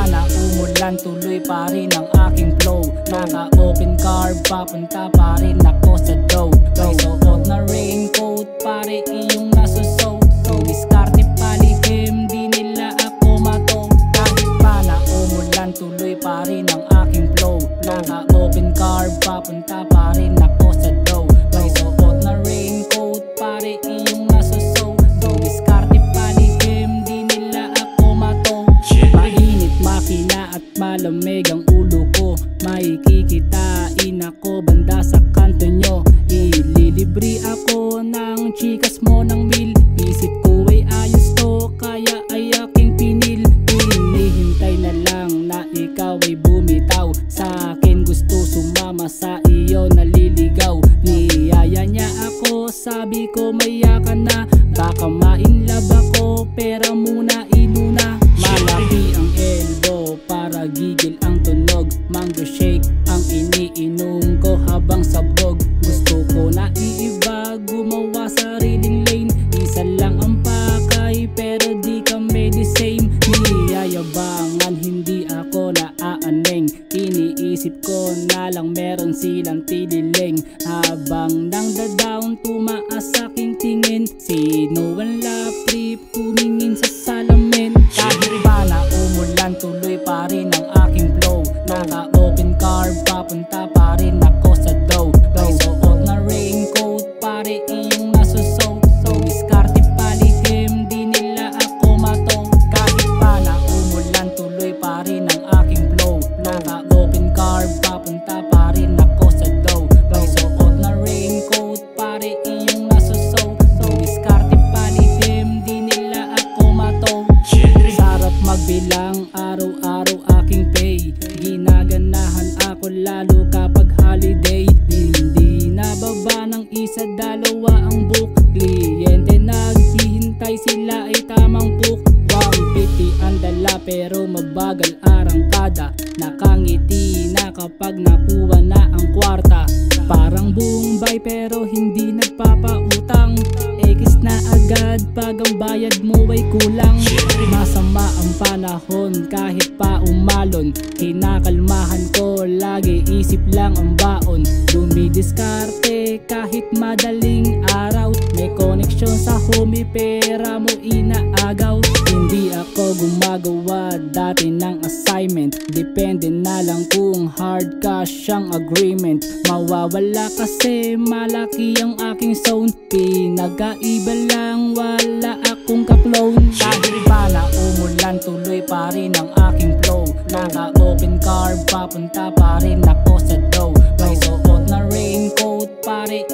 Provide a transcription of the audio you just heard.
na umulan, tuloy pa rin ang aking flow. Naka-open car, papunta pa rin ako sa dough. May suot na raincoat, pare iyong nasusow. Diskarte palihim, di nila ako mato. Kahit pa na umulan, tuloy pa rin ang aking flow. Naka-open car, papunta pa rin ako sa dough. May suot na raincoat, pare iyong nasusow. Diskarte palihim, di nila ako mato. Mainit makina at malamig ang ulo ko. Makikitain ako banda sa kanto nyo. Ililibre ako ng chikas mo ng mil. Isip ko ay ayos to, kaya ay aking pinil. Hinihintay na lang na ikaw ay bumitaw. Sa akin gusto sumama, sa iyo naliligaw. Niyaya niya ako, sabi ko maya ka na. Baka ma-inlove ako, pera muna inuna. Malaki ang elbow para gigil ang tunog. Mango shake ang iniinom ko habang sabog. Gusto ko na iiba, gumawa sariling lane. Isa lang ang pakay pero di kami the same. Niyayabangan, hindi ako naaaneng. Iniisip ko na lang meron silang tililing. Habang nang da-down, tumaas aking tingin. Sino ang love trip, tumingin sa salamin. Kahit pa na umulan, tuloy pa rin ang aking flow. Naka-open car, papunta pa rin ako sa dough. May suot na raincoat, pare iyong nasusow. Diskarte palihim, di nila ako mato. Kahit pa na umulan, tuloy pa rin ang aking flow. Naka-open car, papunta pa rin ako sa dough. May suot na raincoat, pare iyong nasusow. Diskarte palihim, di nila ako mato. Sarap magbilang, araw-araw aking pay. Ginaganahan ako lalo kapag holiday. Hindi nababa ng isa, dalawa ang book. Kliyente naghihintay, sila ay tamang book. 150 ang dala pero mabagal arangkada. Nakangiti na kapag nakuha na ang kwarta. Parang Bombay pero hindi nagpapautang. Ekis na agad pag ang bayad mo ay kulang. Masama ang panahon kahit pa umalon. Kinakalmahan ko, lagi isip lang ang baon. Dumidiskarte kahit madaling araw. May koneksyon sa homie, pera mo inaagaw. Hindi ako gumagawa dati ng assignment. Depende na lang kung hard cash ang agreement. Mawawala kasi malaki ang aking zone. Pinagkaiba lang, wala akong ka-clone. Kahit pa na umulan, tuloy pa rin ang aking flow. Naka-open car, papunta pa rin ako sa dough. May suot na raincoat, pare